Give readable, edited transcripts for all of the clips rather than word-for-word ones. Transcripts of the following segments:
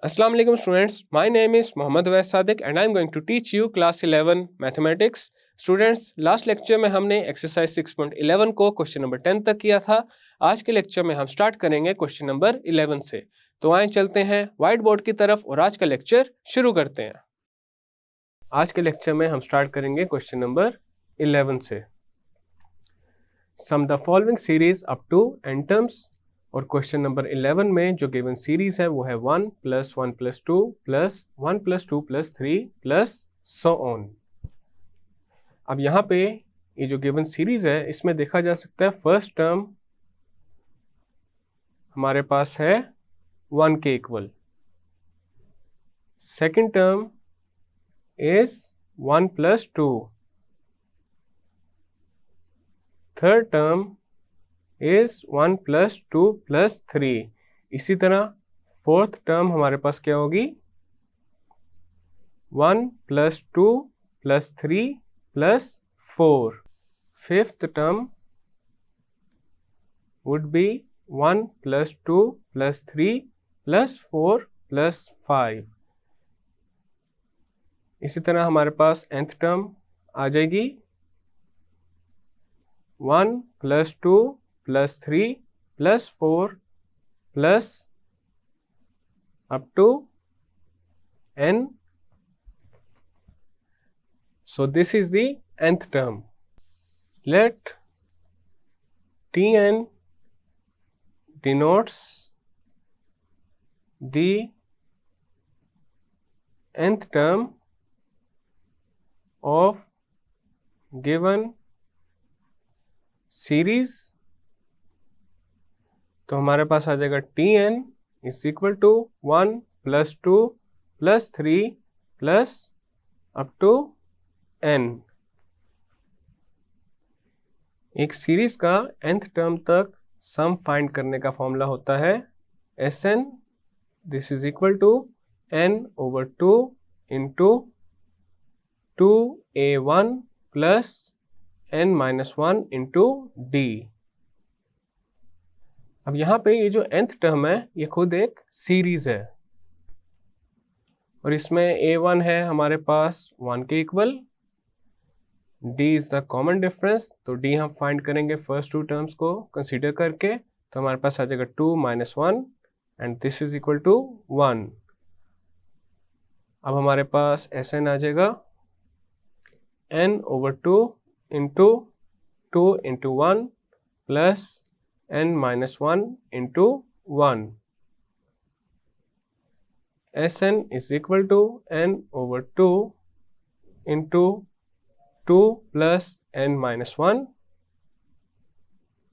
Assalamu alaikum students, my name is Mohammad Awais Sadiq and I am going to teach you class 11 mathematics. Students, last lecture में हमने exercise 6.11 को question number 10 तक किया था। आज के लेक्चर में हम स्टार्ट करेंगे क्वेश्चन नंबर 11 से। तो आए चलते हैं व्हाइट बोर्ड की तरफ और आज का लेक्चर शुरू करते हैं। आज के लेक्चर में हम स्टार्ट करेंगे क्वेश्चन नंबर 11 से। Sum the following series up to n terms, और क्वेश्चन नंबर 11 में जो गिवन सीरीज है वो है 1 + 1 + 2 + 1 + 2 + 3 + so on। अब यहाँ पे ये जो गिवन सीरीज है इसमें देखा जा सकता है फर्स्ट टर्म हमारे पास है 1 के equal, second term is 1 + 2, third term is 1 + 2 + 3। इसी तरह फोर्थ टर्म हमारे पास क्या होगी 1 + 2 + 3 + 4। Fifth term would be 1 + 2 + 3 + 4 + 5। इसी तरह हमारे पास nth टर्म आ जाएगी 1 + 2 + 3 + 4 + up to n. So this is the nth term. Let Tn denotes the nth term of given series. तो हमारे पास आ जाएगा Tn is equal to 1 + 2 + 3 + up to n। एक सीरीज का nth टर्म तक सम फाइंड करने का फॉर्मूला होता है Sn, this is equal to n/2 into 2a1 + n-1 into d। अब यहाँ पे ये जो nth टर्म है ये खुद एक सीरीज है और इसमें a1 है हमारे पास 1 के equal, d is the common difference, तो d हम फाइंड करेंगे फर्स्ट टू टर्म्स को कंसीडर करके, तो हमारे पास आ जाएगा 2 - 1 and this is equal to 1। अब हमारे पास Sn आ जाएगा n/2 into 2 into 1 + n-1 into 1। Sn is equal to n/2 into 2 + n-1।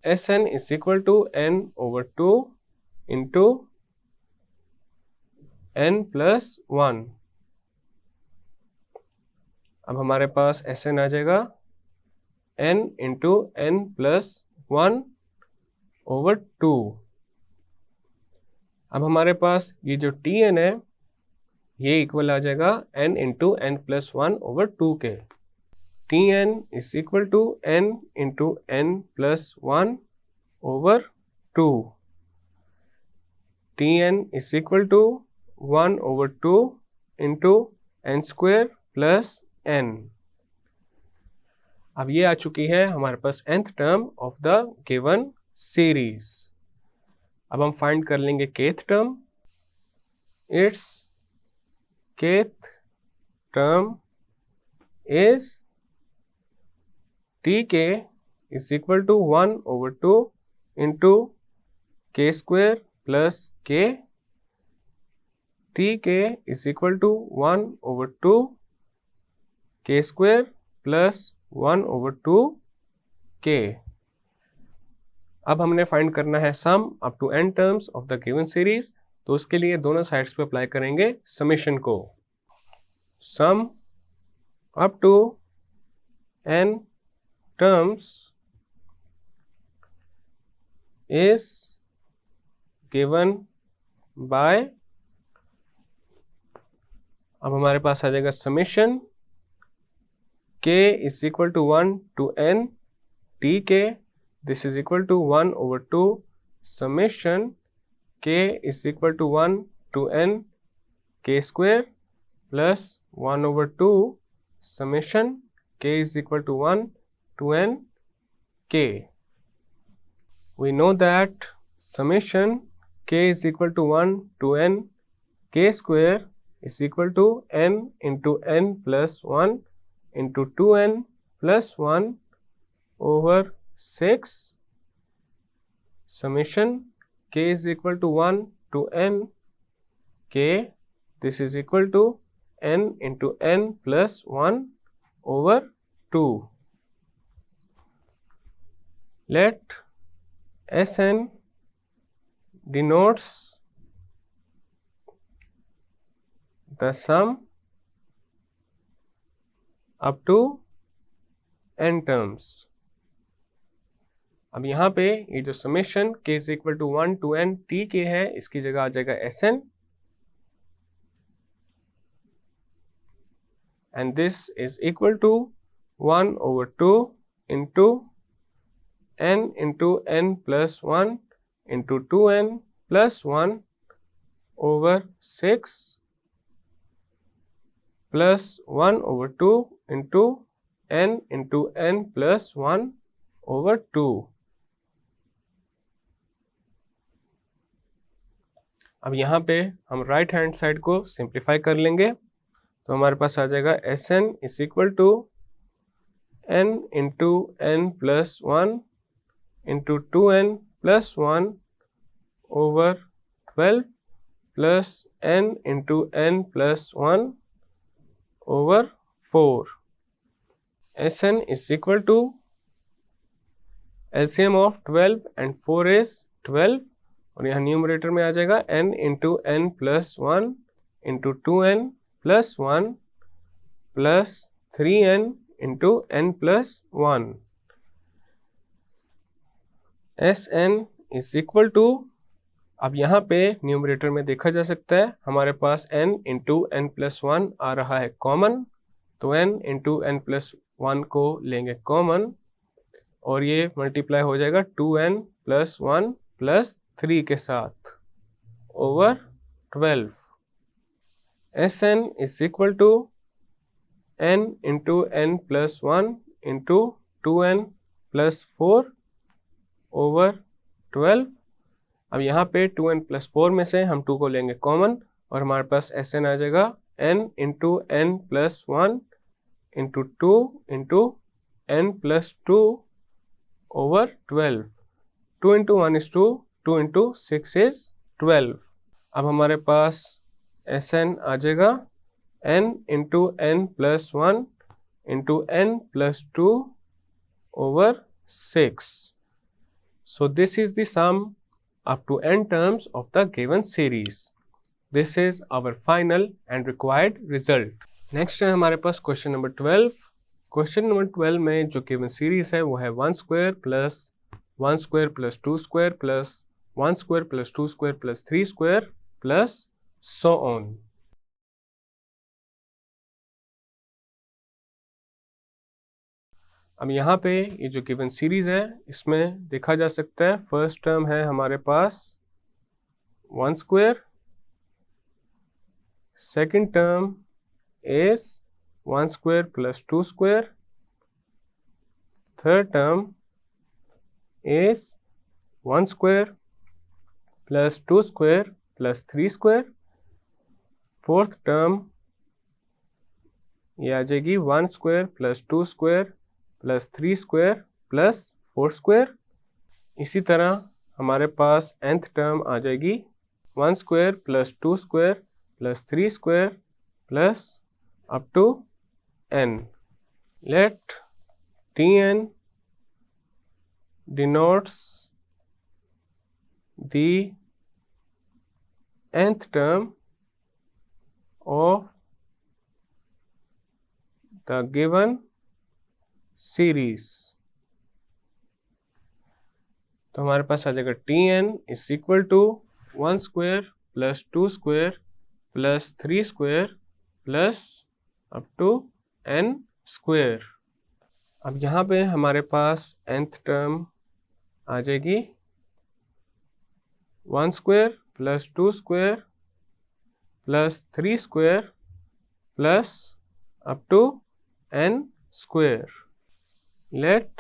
Sn is equal to n/2 into n + 1। अब हमारे पास Sn आ जाएगा n इंटू n + 1/2। अब हमारे पास ये जो Tn है ये इक्वल आ जाएगा n इंटू n + 1/2 के। Tn is equal to n into n + 1/2। Tn is equal to 1/2 into n² + n। अब ये आ चुकी है हमारे पास nth term of the given series. अब हम फाइंड कर लेंगे kth term. It's kth term is tk is equal to 1/2 into k² + k। tk is equal to 1/2 k² + 1/2 k। अब हमने फाइंड करना है sum up to n terms of the given series, तो उसके लिए दोनों साइड्स पे अप्लाई करेंगे समेशन को। Sum up to n terms is given by, अब हमारे पास आ जाएगा summation k is equal to 1 to n tk, this is equal to 1/2 summation k is equal to 1 to n k square plus 1 over 2 summation k is equal to 1 to n k. We know that summation k is equal to 1 to n k square is equal to n into n plus 1 into 2n plus 1 over 6. Summation k is equal to 1 to n k. This is equal to n into n plus 1 over 2. Let Sn denotes the sum up to n terms. अब यहाँ पे ये जो summation k is equal to 1 to n t k है, इसकी जगह आ जाएगा Sn, and this is equal to 1 over 2 into n into n plus 1 into 2n plus 1 over 6 plus 1 over 2 into n into n plus 1 over 2. अब यहाँ पे हम right hand side को simplify कर लेंगे, तो हमारे पास आ जाएगा Sn is equal to n into n plus 1 into 2n plus 1 over 12 plus n into n plus 1 over 4. Sn is equal to LCM of 12 and 4 is 12, और यहाँ न्यूमरेटर में आ जाएगा n into n plus 1 into 2n plus 1 plus 3n into n plus 1. Sn is equal to, अब यहाँ पे numerator में देखा जा सकता है हमारे पास n इंटू n प्लस 1 आ रहा है कॉमन, तो n इंटू n प्लस 1 को लेंगे कॉमन और ये मल्टीप्लाई हो जाएगा 2n प्लस 1 प्लस 3 के साथ over 12. Sn is equal to n into n plus 1 into 2n plus 4 over 12. अब यहाँ पे 2n प्लस 4 में से हम 2 को लेंगे कॉमन और हमारे पास Sn आ जाएगा n into n plus 1 into 2 into n plus 2 over 12. 2 into 1 is 2, 2 into 6 is 12. अब हमारे पास Sn आ जाएगा n into n plus 1 into n plus 2 over 6. So this is the sum up to n terms of the given series. This is our final and required result. Next है हमारे पास question number 12. Question number 12 में जो given series है वो है 1 square plus 1 square plus 2 square plus 1 square plus 2 square plus 3 square plus so on. अब यहाँ पे ये जो गिवन सीरीज है इसमें देखा जा सकता है फर्स्ट टर्म है हमारे पास 1 square, second term is 1 square plus 2 square, third term is 1 square plus 2 square plus 3 square, fourth term ये आ जाएगी 1 square plus 2 square plus 3 square plus 4 square. इसी तरह हमारे पास nth टर्म आ जाएगी 1 square plus 2 square plus 3 square plus up to n. Let Tn denotes the nth term of the given series. तो हमारे पास आ जाएगा Tn is equal to 1 square plus 2 square plus 3 square plus up to n square. अब यहाँ पे हमारे पास nth टर्म आ जाएगी 1 square plus 2 square plus 3 square plus up to n square. Let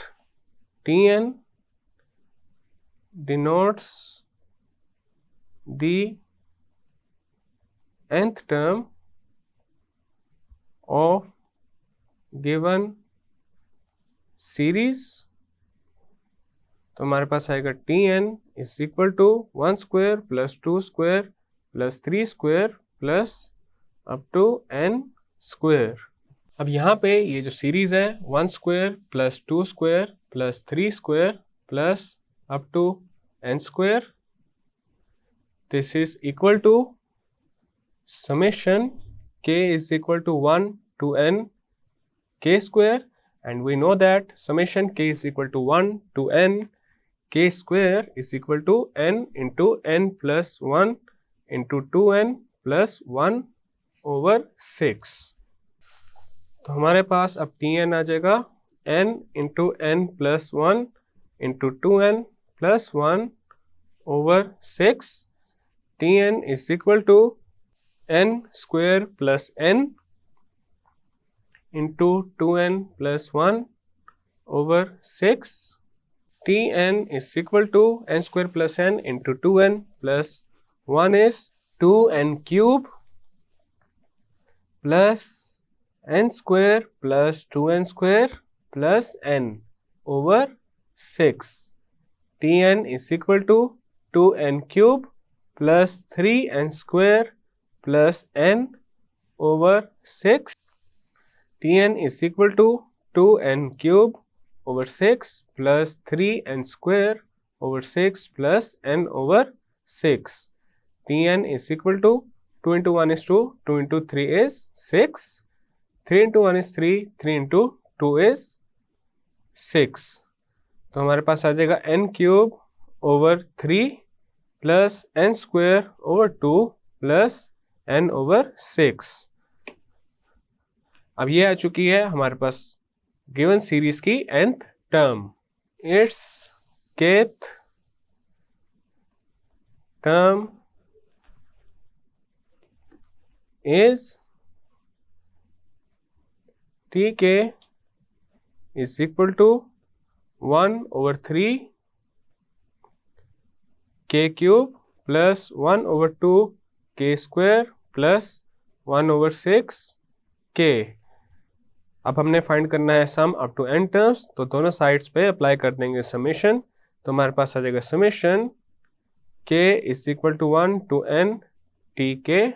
Tn denotes the nth term of given series. तो हमारे पास आएगा Tn is equal to 1 square plus 2 square plus 3 square plus up to n square. अब यहाँ पे ये जो series है 1 square plus 2 square plus 3 square plus up to n square, this is equal to summation k is equal to 1 to n k square, and we know that summation k is equal to 1 to n k square is equal to n into n plus 1 into 2n plus 1 over 6। तो हमारे पास अब Tn आ जाएगा n into n plus 1 into 2n plus 1 over 6। Tn is equal to n square plus n into 2n plus 1 over 6। Tn is equal to n square plus n into 2n plus 1 is 2n cube plus n square plus 2n square plus n over 6। Tn is equal to 2n cube plus 3n square plus n over 6। Tn is equal to 2n cube over 6 plus 3n square over 6 plus n over 6। Tn is equal to 2 into 1 is 2, 2 into 3 is 6, 3 into 1 is 3, 3 into 2 is 6। तो हमारे पास आ जाएगा n cube over 3 plus n square over 2 plus n over 6। अब ये आ चुकी है हमारे पास गिवन सीरीज की nth term. It's kth term is tk is equal to 1 over 3 k cube plus 1 over 2 k square plus 1 over 6 k। अब हमने find करना है sum up to n terms, तो दोनों साइड्स पे अप्लाई कर देंगे समेशन। तो हमारे पास आ जाएगा summation k is equal to 1 to n tk,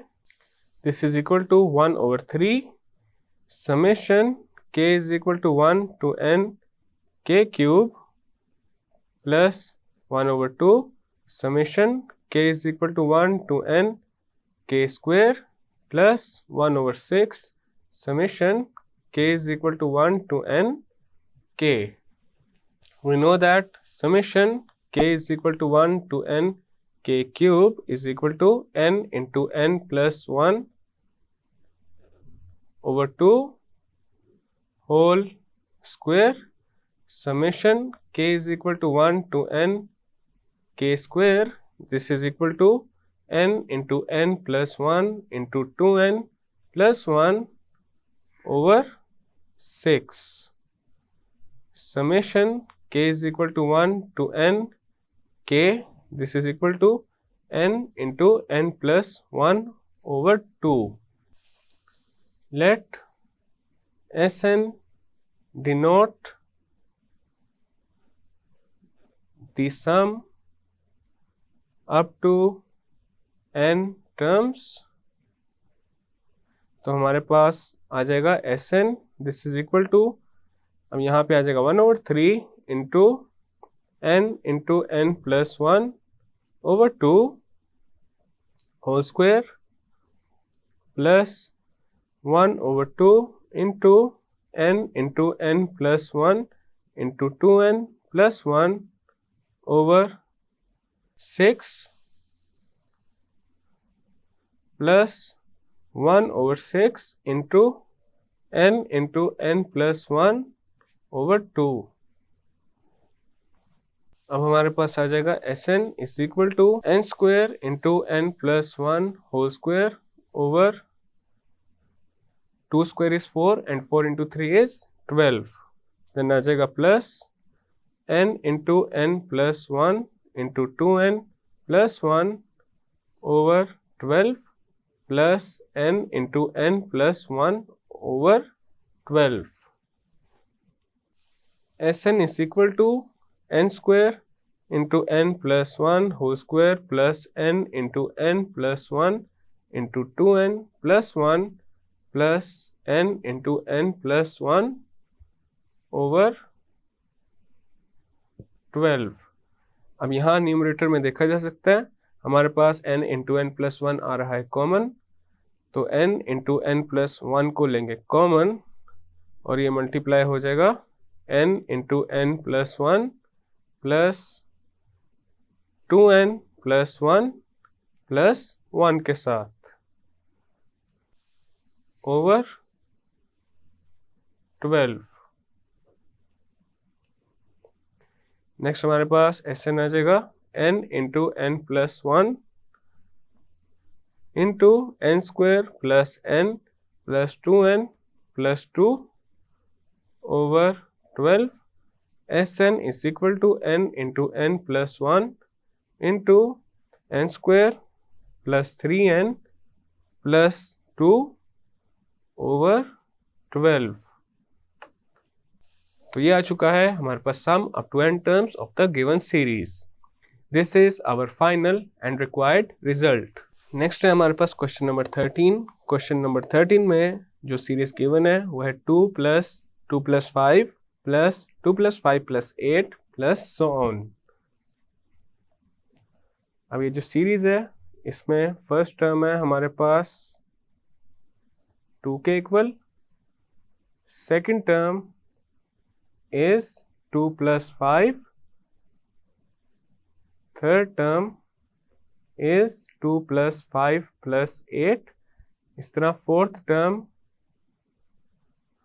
this is equal to 1 over 3 summation k is equal to 1 to n k cube plus 1 over 2 summation k is equal to 1 to n k square plus 1 over 6 summation k is equal to 1 to n k। We know that summation k is equal to 1 to n k cube is equal to n into n plus 1 over 2 whole square summation k is equal to 1 to n k square, this is equal to n into n plus 1 into 2n plus 1 over 6 summation k is equal to 1 to n k, this is equal to n into n plus 1 over 2। Let Sn denote the sum up to n terms. तो हमारे पास आ जाएगा Sn, this is equal to, अब यहाँ पे आ जाएगा 1 over 3 into n plus 1 over 2 whole square plus 1 over 2 into n plus 1 into 2n plus 1 over 6 plus 1 over 6 into n plus 1 over 2। अब हमारे पास आ जाएगा Sn is equal to n square into n plus 1 whole square over 2 square is 4 and 4 into 3 is 12. Then आ जाएगा plus n into n plus 1 into 2n plus 1 over 12 plus n into n plus 1 over 12. Sn is equal to n square into n plus 1 whole square plus n into n plus 1 into 2n plus 1 plus n into n plus 1 over 12. अब यहाँ numerator में देखा जा सकता है हमारे पास n into n plus 1 आ रहा है कॉमन, तो n इंटू n प्लस 1 को लेंगे कॉमन और ये मल्टीप्लाई हो जाएगा n into n plus 1 plus 2n plus 1 plus 1 के साथ ओवर 12. नेक्स्ट हमारे पास Sn आ जाएगा n into n plus 1 into n square plus n plus 2n plus 2 over 12. Sn is equal to n into n plus 1 into n square plus 3n plus 2 over 12. तो ये आ चुका है हमारे पास sum up to n terms of the given series. This is our final and required result. Next है हमारे पास question number 13. Question number 13 में जो series given है वो है 2 plus 2 plus 5 plus 2 plus 5 plus 8 plus so on. अब ये जो सीरीज है इसमें फर्स्ट टर्म है हमारे पास 2 के equal, second term is 2 plus 5, third term is 2 plus 5 plus 8. इस तरह फोर्थ टर्म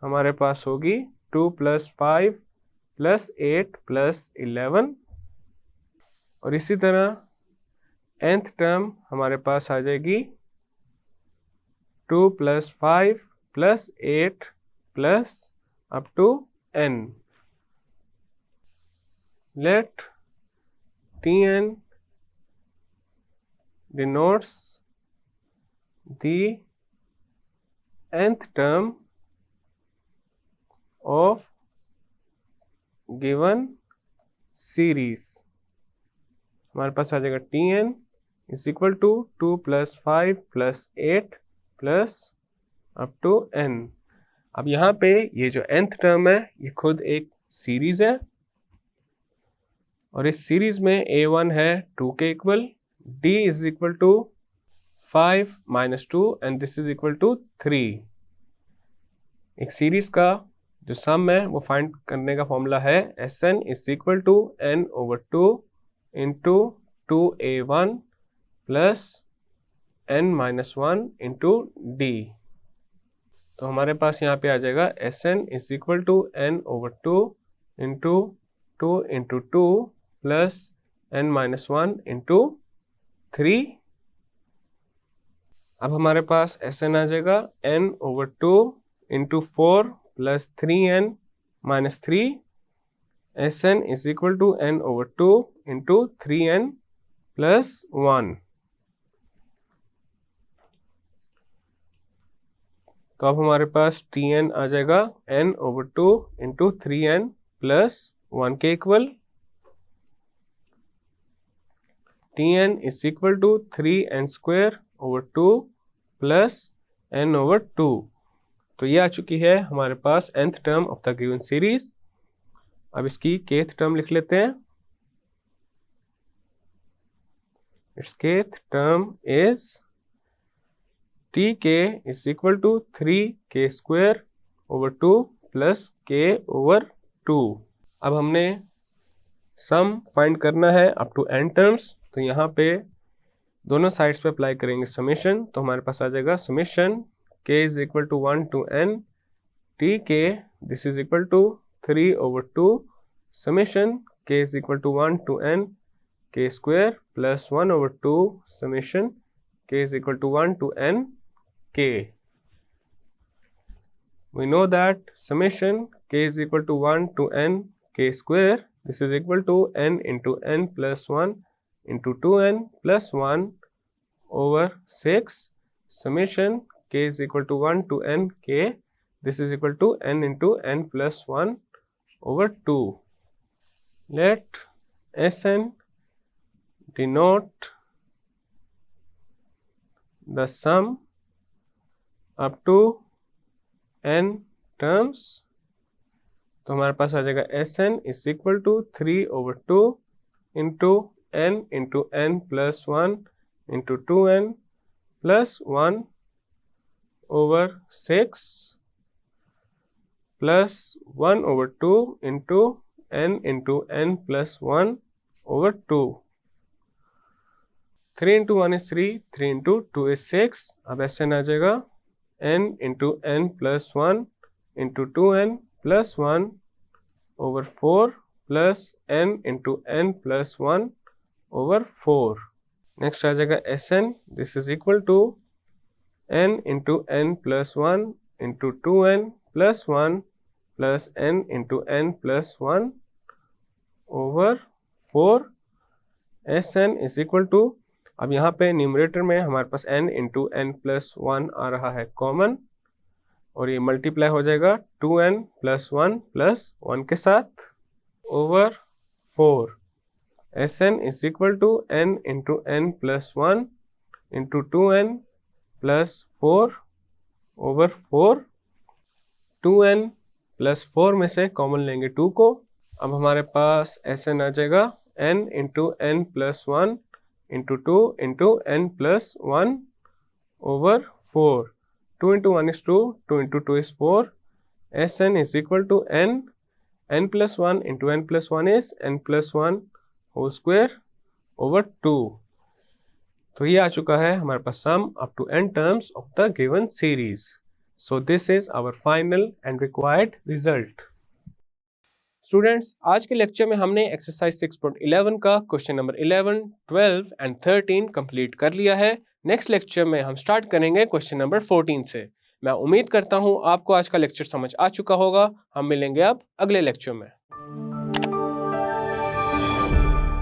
हमारे पास होगी 2 plus 5 plus 8 plus 11 और इसी तरह nth टर्म हमारे पास आ जाएगी 2 plus 5 plus 8 plus up to n. Let Tn denotes the nth term of given series. हमारे पास आ जाएगा Tn is equal to 2 plus 5 plus 8 plus up to n. अब यहाँ पे ये जो nth टर्म है ये खुद एक सीरीज है और इस सीरीज में a1 है 2 के equal, d is equal to 5 minus 2 and this is equal to 3. एक सीरीज का जो सम है वो फाइंड करने का फॉर्मूला है Sn is equal to n over 2 into 2a1 plus n minus 1 into d. तो हमारे पास यहाँ पे आ जाएगा Sn is equal to n over 2 into 2 into 2 plus n minus 1 into 3. अब हमारे पास Sn आ जाएगा n over 2 into 4 plus 3n minus 3. Sn is equal to n over 2 into 3n plus 1. तो अब हमारे पास Tn आ जाएगा n over 2 into 3n plus 1 के equal. Tn is equal to 3n square over 2 plus n over 2. तो ये आ चुकी है हमारे पास nth term of the given series. अब इसकी kth टर्म लिख लेते हैं. Its kth term is tk is equal to 3k square over 2 plus k over 2. अब हमने सम फाइंड करना है अप टू n टर्म्स, तो यहाँ पे दोनों साइड्स पे अप्लाई करेंगे समेशन. तो हमारे पास आ जाएगा summation k is equal to 1 to n tk this is equal to 3 over 2 summation k is equal to 1 to n k square plus 1 over 2 summation k is equal to 1 to n k. We know that summation k is equal to 1 to n k square. This is equal to n into n plus 1 into 2n plus 1 over 6. Summation k is equal to 1 to n k. This is equal to n into n plus 1 over 2. Let Sn denote the sum up to n terms. तो हमारे पास आ जाएगा Sn is equal to 3 over 2 into n plus 1 into 2n plus 1 over 6 plus 1 over 2 into n plus 1 over 2. 3 into 1 is 3, 3 into 2 is 6. अब Sn आ जाएगा n into n plus 1 into 2n plus 1 over 4 plus n into n plus 1 over 4. Next आ जाएगा Sn. This is equal to n into n plus 1 into 2n plus 1 plus n into n plus 1 over 4. Sn is equal to, अब यहाँ पे numerator में हमारे पास n into n plus 1 आ रहा है common, और ये मल्टीप्लाई हो जाएगा 2n प्लस 1 प्लस 1 के साथ over 4. Sn is equal to n into n plus 1 into 2n plus 4 over 4. 2n plus 4 में से कॉमन लेंगे 2 को. अब हमारे पास Sn आ जाएगा n into n plus 1 into 2 into n plus 1 over 4. 2 into 1 is 2, 2 into 2 is 4. Sn is equal to n plus 1 into n plus 1 is n plus 1 whole square over 2. तो ये आ चुका है हमारे पास sum up to n terms of the given series. So this is our final and required result. Students, आज के lecture में हमने exercise 6.11 का क्वेश्चन नंबर 11, 12 एंड 13 कंप्लीट कर लिया है. नेक्स्ट लेक्चर में हम स्टार्ट करेंगे क्वेश्चन नंबर 14 से. मैं उम्मीद करता हूं आपको आज का लेक्चर समझ आ चुका होगा. हम मिलेंगे अब अगले लेक्चर में.